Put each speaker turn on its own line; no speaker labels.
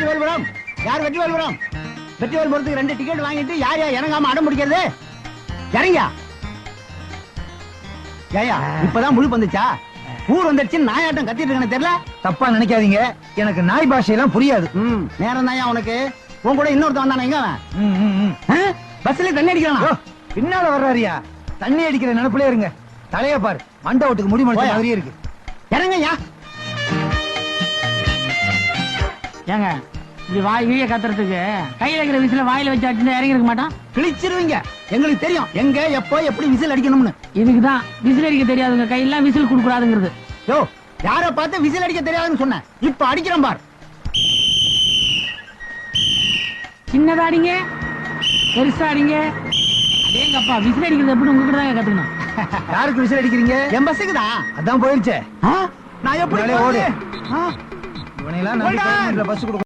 வெற்றி வேல்புரம். யார் வெற்றி வேல்புரம்? வெற்றி வேல்புரத்துக்கு 2 டிக்கெட் வாங்கிட்டு யார் இறங்காம அடம் பிடிக்கிறது? இறங்க. ஏயா இப்பதான் முழு வந்துச்சா? ஊர் வந்துருச்சு நாயாட்டம் கத்திட்டு இருக்கேன்னு தெரியல.
தப்பா நினைக்காதீங்க, எனக்கு நாய் பாஷையெல்லாம் புரியாது.
நேரம் தாயா உனக்கு. உன் கூட இன்னொருத்தன் வந்தானே, எங்க அவன்? பஸ்ல தண்ணி அடிக்கிறானா?
பின்னால வர்றாரியா? தண்ணி அடிக்கிற நினைப்புல இருங்க. தலைய பாரு, மண்டை ஓட்டுக்கு முடி மடிச்ச மாதிரியே இருக்கு.
இறங்கய்யா.
ஏங்க இப்படி வாய் வீய கத்துறதுக்கு கையில இருக்கிற விசில வாயில வச்சு அடிச்சு இறங்கி இருக்க மாட்டான்.
கிழிச்சிருவீங்க. எங்களுக்கு தெரியும் எங்க எப்போ எப்படி விசில் அடிக்கணும்னு.
இதுக்குதான் விசில் அடிக்க தெரியாதுங்க கையெல்லாம் விசில் கொடுக்கூடாதுங்கிறது.
யோ, யார பார்த்து விசில் அடிக்க தெரியாதுன்னு சொன்ன? இப்ப அடிக்கிறோம் பார்.
சின்னதா அடிங்க, பெருசா அடிங்க. அதேங்கப்பா விசில் அடிக்கிறது எப்படி உங்ககிட்ட தான் கத்துக்கணும்.
யாருக்கு விசில் அடிக்கிறீங்க?
என் பஸ்ஸுக்கு தான்.
அதான் போயிருச்சே.
நான் எப்படி
ஓடு.
ஓடு?
இவனையெல்லாம் பஸ்